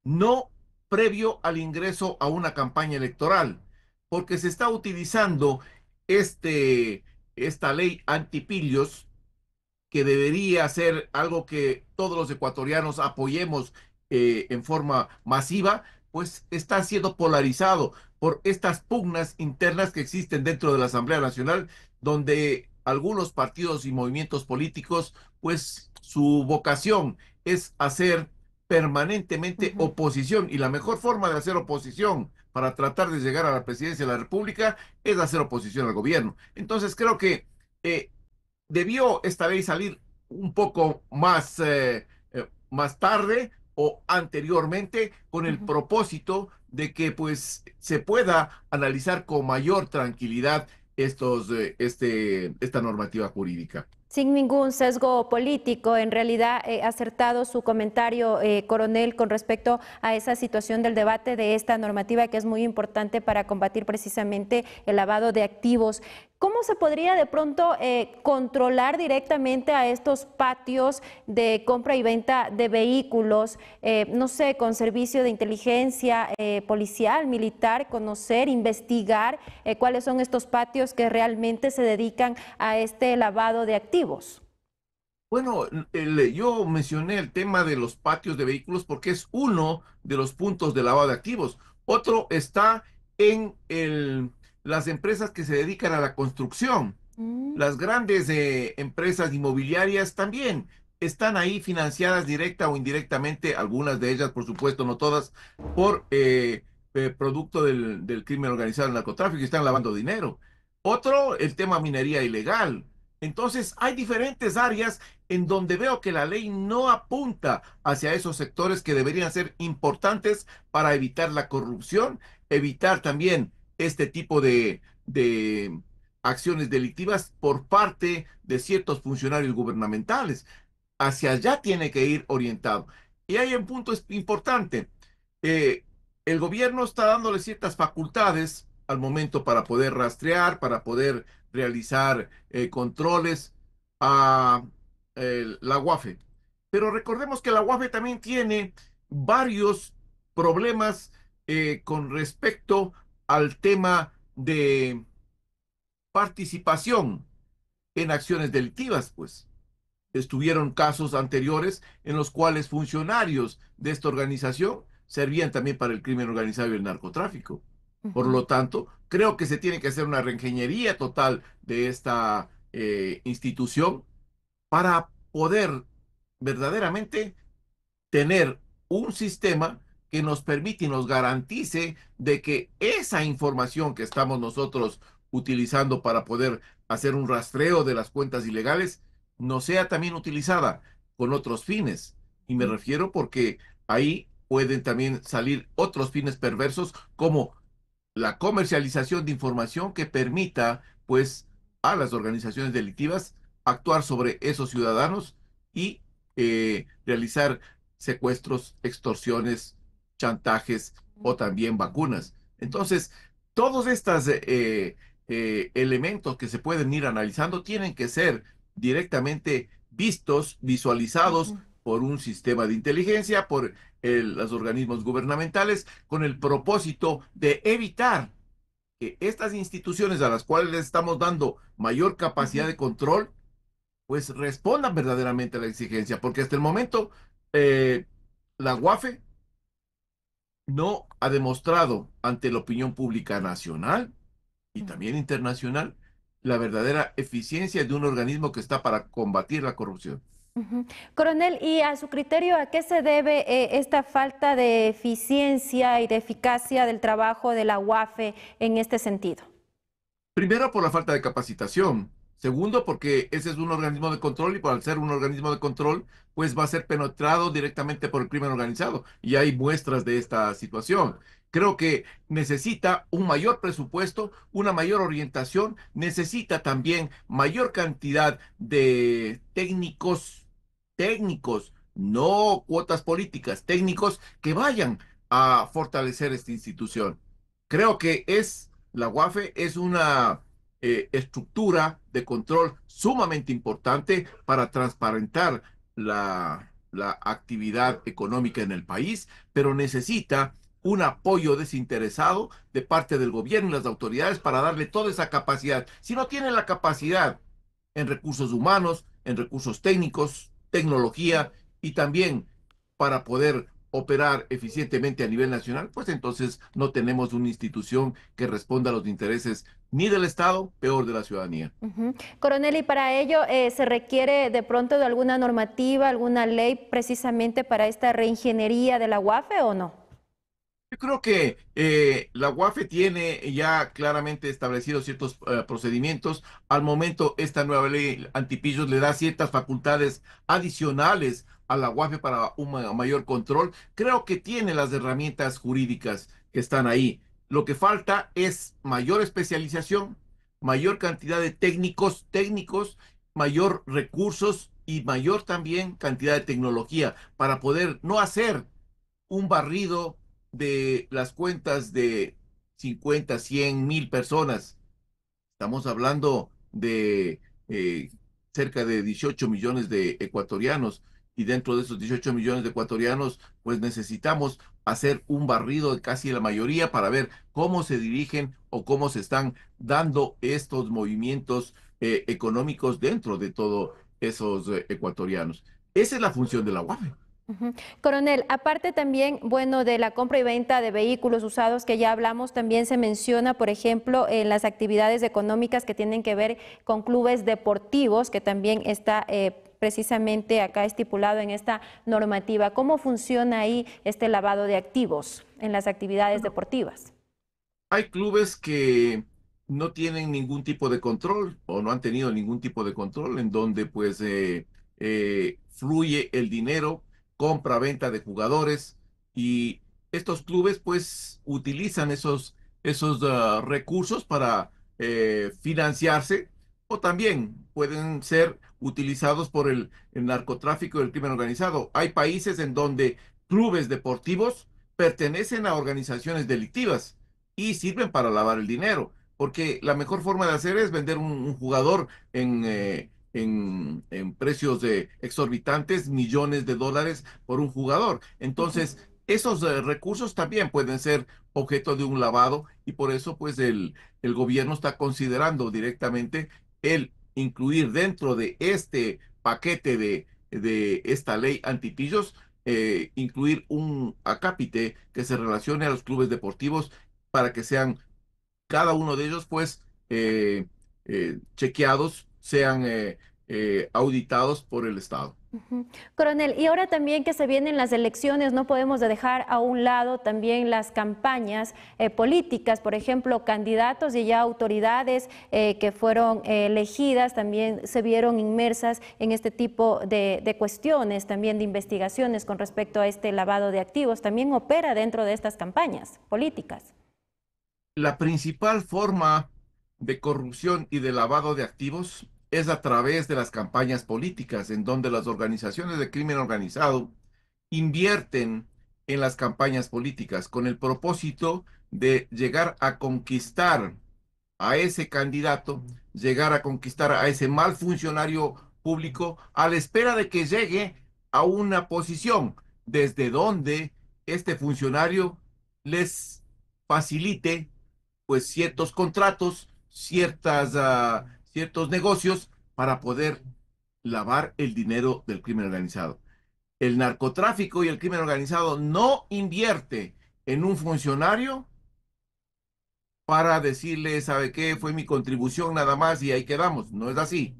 T: no previo al ingreso a una campaña electoral, porque se está utilizando esta ley antipillos, que debería ser algo que todos los ecuatorianos apoyemos en forma masiva, pues está siendo polarizado por estas pugnas internas que existen dentro de la Asamblea Nacional, donde algunos partidos y movimientos políticos, pues su vocación es hacer permanentemente oposición, y la mejor forma de hacer oposición para tratar de llegar a la presidencia de la República es hacer oposición al gobierno. Entonces creo que debió esta ley salir un poco más tarde o anteriormente, con el propósito de que pues se pueda analizar con mayor tranquilidad esta normativa jurídica.
A: Sin ningún sesgo político, en realidad acertado su comentario, coronel, con respecto a esa situación del debate de esta normativa que es muy importante para combatir precisamente el lavado de activos. ¿Cómo se podría de pronto controlar directamente a estos patios de compra y venta de vehículos? No sé, con servicio de inteligencia policial, militar, conocer, investigar cuáles son estos patios que realmente se dedican a este lavado de activos.
T: Bueno, yo mencioné el tema de los patios de vehículos porque es uno de los puntos de lavado de activos. Otro está en las empresas que se dedican a la construcción. Las grandes empresas inmobiliarias también están ahí financiadas directa o indirectamente, algunas de ellas, por supuesto, no todas, por producto del crimen organizado, del narcotráfico, y están lavando dinero. Otro, el tema minería ilegal. Entonces, hay diferentes áreas en donde veo que la ley no apunta hacia esos sectores que deberían ser importantes para evitar la corrupción, evitar también este tipo de acciones delictivas por parte de ciertos funcionarios gubernamentales. Hacia allá tiene que ir orientado. Y hay un punto importante. El gobierno está dándole ciertas facultades al momento para poder rastrear, para poder realizar controles a la UAFE. Pero recordemos que la UAFE también tiene varios problemas con respecto al tema de participación en acciones delictivas, pues. estuvieron casos anteriores en los cuales funcionarios de esta organización servían también para el crimen organizado y el narcotráfico. Por lo tanto, creo que se tiene que hacer una reingeniería total de esta institución para poder verdaderamente tener un sistema que nos permite y nos garantice de que esa información que estamos nosotros utilizando para poder hacer un rastreo de las cuentas ilegales no sea también utilizada con otros fines. Y me refiero porque ahí pueden también salir otros fines perversos como la comercialización de información que permita, pues, a las organizaciones delictivas actuar sobre esos ciudadanos y realizar secuestros, extorsiones, chantajes o también vacunas. Entonces, todos estos elementos que se pueden ir analizando tienen que ser directamente vistos, visualizados por un sistema de inteligencia, por los organismos gubernamentales, con el propósito de evitar que estas instituciones a las cuales les estamos dando mayor capacidad de control, pues respondan verdaderamente a la exigencia, porque hasta el momento la UAFE no ha demostrado ante la opinión pública nacional y también internacional la verdadera eficiencia de un organismo que está para combatir la corrupción.
A: Coronel, y a su criterio, ¿a qué se debe esta falta de eficiencia y de eficacia del trabajo de la UAFE en este sentido?
T: Primero, por la falta de capacitación. Segundo, porque ese es un organismo de control y al ser un organismo de control, pues va a ser penetrado directamente por el crimen organizado. Y hay muestras de esta situación. Creo que necesita un mayor presupuesto, una mayor orientación, necesita también mayor cantidad de técnicos, no cuotas políticas, técnicos que vayan a fortalecer esta institución. Creo que la UAFE es una estructura de control sumamente importante para transparentar la actividad económica en el país, pero necesita un apoyo desinteresado de parte del gobierno y las autoridades para darle toda esa capacidad. Si no tienen la capacidad en recursos humanos, en recursos técnicos, tecnología y también para poder operar eficientemente a nivel nacional, pues entonces no tenemos una institución que responda a los intereses ni del Estado, peor de la ciudadanía.
A: Coronel, y para ello se requiere de pronto de alguna normativa, alguna ley precisamente para esta reingeniería de la UAFE, ¿o no?
T: Yo creo que la UAFE tiene ya claramente establecidos ciertos procedimientos. Al momento, esta nueva ley antipillos le da ciertas facultades adicionales a la UAFE para un mayor control. Creo que tiene las herramientas jurídicas que están ahí. Lo que falta es mayor especialización, mayor cantidad de técnicos, mayor recursos y mayor también cantidad de tecnología para poder no hacer un barrido de las cuentas de 50, 100, 1000 personas. Estamos hablando de cerca de 18 millones de ecuatorianos y dentro de esos 18 millones de ecuatorianos, pues necesitamos hacer un barrido de casi la mayoría para ver cómo se dirigen o cómo se están dando estos movimientos económicos dentro de todos esos ecuatorianos. Esa es la función de la UAFE.
A: Coronel, aparte también, bueno, de la compra y venta de vehículos usados que ya hablamos, también se menciona, por ejemplo, en las actividades económicas que tienen que ver con clubes deportivos, que también está precisamente acá estipulado en esta normativa. ¿Cómo funciona ahí este lavado de activos en las actividades deportivas?
T: Hay clubes que no tienen ningún tipo de control o no han tenido ningún tipo de control en donde pues fluye el dinero, compra-venta de jugadores y estos clubes pues utilizan esos recursos para financiarse o también pueden ser utilizados por el narcotráfico y el crimen organizado. Hay países en donde clubes deportivos pertenecen a organizaciones delictivas y sirven para lavar el dinero, porque la mejor forma de hacer es vender un jugador en precios exorbitantes, millones de dólares por un jugador. Entonces, esos recursos también pueden ser objeto de un lavado y por eso pues el gobierno está considerando directamente el incluir dentro de este paquete de esta ley antipillos, incluir un acápite que se relacione a los clubes deportivos para que sean cada uno de ellos, pues, chequeados, sean auditados por el Estado.
A: Coronel, y ahora también que se vienen las elecciones, no podemos dejar a un lado también las campañas políticas, por ejemplo, candidatos y ya autoridades que fueron elegidas también se vieron inmersas en este tipo de cuestiones, también de investigaciones con respecto a este lavado de activos, también opera dentro de estas campañas políticas.
T: La principal forma de corrupción y de lavado de activos es a través de las campañas políticas, en donde las organizaciones de crimen organizado invierten en las campañas políticas con el propósito de llegar a conquistar a ese candidato, llegar a conquistar a ese mal funcionario público a la espera de que llegue a una posición desde donde este funcionario les facilite pues ciertos contratos, ciertos negocios para poder lavar el dinero del crimen organizado. El narcotráfico y el crimen organizado no invierte en un funcionario para decirle, ¿sabe qué? Fue mi contribución nada más y ahí quedamos. No es así.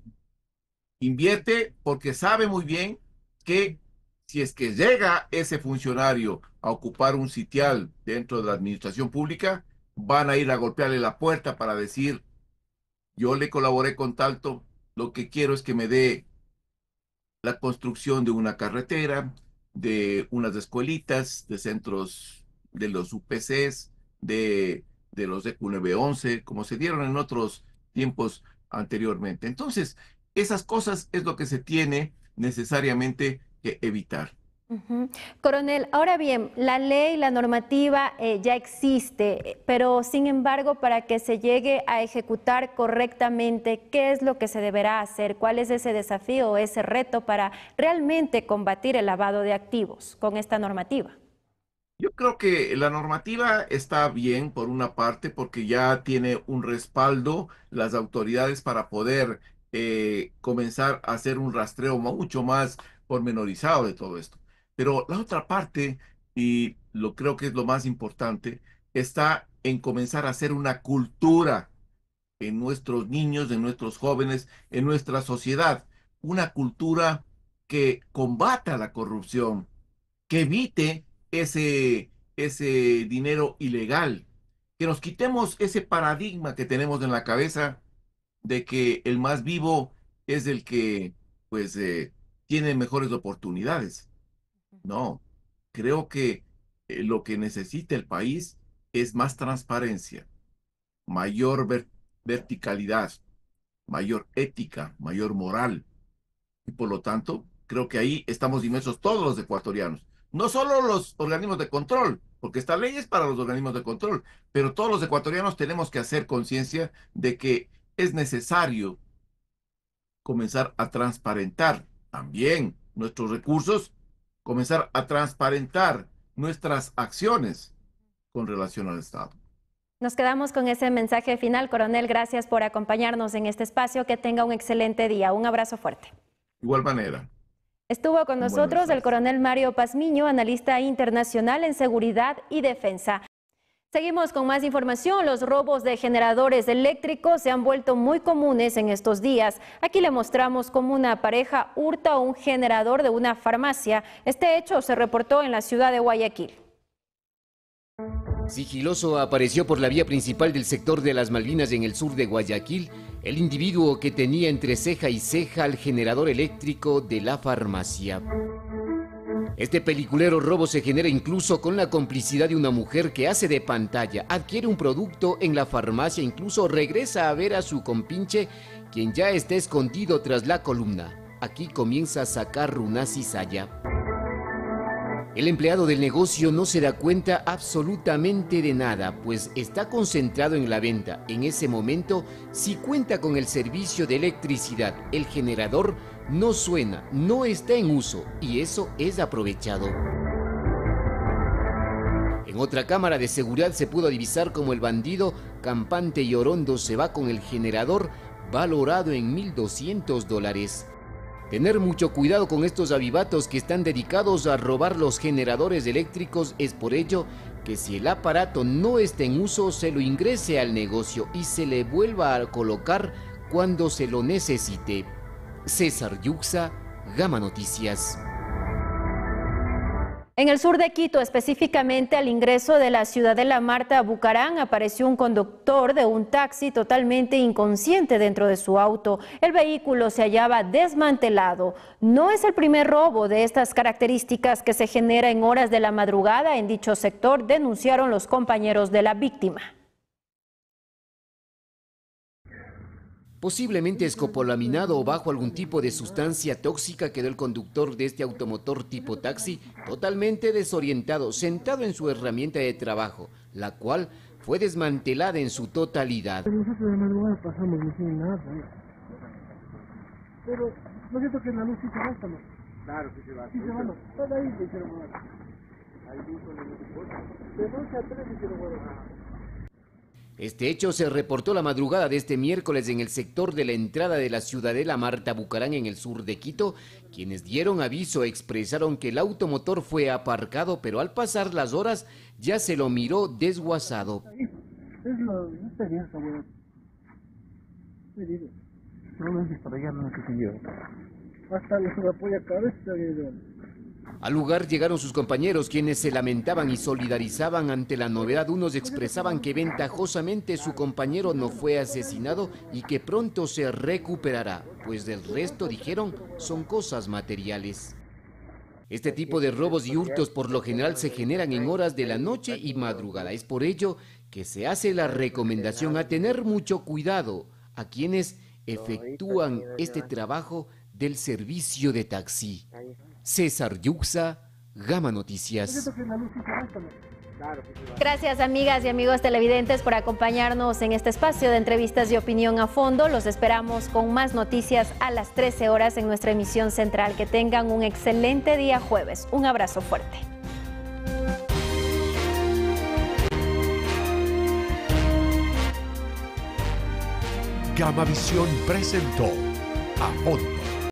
T: Invierte porque sabe muy bien que si es que llega ese funcionario a ocupar un sitial dentro de la administración pública, van a ir a golpearle la puerta para decir, yo le colaboré con tanto, lo que quiero es que me dé la construcción de una carretera, de unas escuelitas, de centros de los UPCs, de los EQ911, como se dieron en otros tiempos anteriormente. Entonces, esas cosas es lo que se tiene necesariamente que evitar.
A: Coronel, ahora bien, la ley, la normativa ya existe, pero sin embargo, para que se llegue a ejecutar correctamente, ¿qué es lo que se deberá hacer? ¿Cuál es ese desafío o ese reto para realmente combatir el lavado de activos con esta normativa?
T: Yo creo que la normativa está bien por una parte porque ya tiene un respaldo las autoridades para poder comenzar a hacer un rastreo mucho más pormenorizado de todo esto. Pero la otra parte, y lo creo que es lo más importante, está en comenzar a hacer una cultura en nuestros niños, en nuestros jóvenes, en nuestra sociedad. Una cultura que combata la corrupción, que evite ese dinero ilegal, que nos quitemos ese paradigma que tenemos en la cabeza de que el más vivo es el que, pues, tiene mejores oportunidades. No, creo que lo que necesita el país es más transparencia, mayor verticalidad, mayor ética, mayor moral. Y por lo tanto, creo que ahí estamos inmersos todos los ecuatorianos. No solo los organismos de control, porque esta ley es para los organismos de control, pero todos los ecuatorianos tenemos que hacer conciencia de que es necesario comenzar a transparentar también nuestros recursos, comenzar a transparentar nuestras acciones con relación al Estado.
A: Nos quedamos con ese mensaje final. Coronel, gracias por acompañarnos en este espacio. Que tenga un excelente día. Un abrazo fuerte.
T: De igual manera.
A: Estuvo con nosotros el coronel Mario Pazmiño, analista internacional en seguridad y defensa. Seguimos con más información. Los robos de generadores eléctricos se han vuelto muy comunes en estos días. Aquí le mostramos cómo una pareja hurta un generador de una farmacia. Este hecho se reportó en la ciudad de Guayaquil.
F: Sigiloso apareció por la vía principal del sector de las Malvinas en el sur de Guayaquil el individuo que tenía entre ceja y ceja el generador eléctrico de la farmacia. Este peliculero robo se genera incluso con la complicidad de una mujer que hace de pantalla, adquiere un producto en la farmacia, incluso regresa a ver a su compinche, quien ya está escondido tras la columna. Aquí comienza a sacar runa cizalla. El empleado del negocio no se da cuenta absolutamente de nada, pues está concentrado en la venta. En ese momento, si cuenta con el servicio de electricidad, el generador no suena, no está en uso, y eso es aprovechado. En otra cámara de seguridad se pudo divisar como el bandido, campante y orondo, se va con el generador valorado en $1,200. Tener mucho cuidado con estos avivatos que están dedicados a robar los generadores eléctricos. Es por ello que si el aparato no está en uso, se lo ingrese al negocio y se le vuelva a colocar cuando se lo necesite. César Yuxa, Gama Noticias.
A: En el sur de Quito, específicamente al ingreso de la Ciudadela Marta Bucarán, apareció un conductor de un taxi totalmente inconsciente dentro de su auto. El vehículo se hallaba desmantelado. No es el primer robo de estas características que se genera en horas de la madrugada en dicho sector, denunciaron los compañeros de la víctima.
F: Posiblemente escopolaminado o bajo algún tipo de sustancia tóxica, quedó el conductor de este automotor tipo taxi totalmente desorientado, sentado en su herramienta de trabajo, la cual fue desmantelada en su totalidad.
U: Nosotros de madrugada pasamos sin nada, pero lo cierto que la luz sí se va, ¿no? Claro que se va. Sí se va, ¿no? Todo ahí le hicieron mover. Ahí justo de 12 a 3 le hicieron mover.
F: Este hecho se reportó la madrugada de este miércoles en el sector de la entrada de la Ciudadela Marta Bucarán en el sur de Quito. Quienes dieron aviso expresaron que el automotor fue aparcado, pero al pasar las horas ya se lo miró desguazado.
U: Es lo experiencia, güey. Probablemente para allá no se siguió. Hasta la apoya cabeza, güey.
F: Al lugar llegaron sus compañeros, quienes se lamentaban y solidarizaban ante la novedad. Unos expresaban que ventajosamente su compañero no fue asesinado y que pronto se recuperará, pues del resto, dijeron, son cosas materiales. Este tipo de robos y hurtos por lo general se generan en horas de la noche y madrugada. Es por ello que se hace la recomendación a tener mucho cuidado a quienes efectúan este trabajo del servicio de taxi. César Yuxa, Gama Noticias.
A: Gracias, amigas y amigos televidentes, por acompañarnos en este espacio de entrevistas y opinión a fondo. Los esperamos con más noticias a las 13 horas en nuestra emisión central. Que tengan un excelente día jueves. Un abrazo fuerte.
K: Gamavisión presentó A Fondo.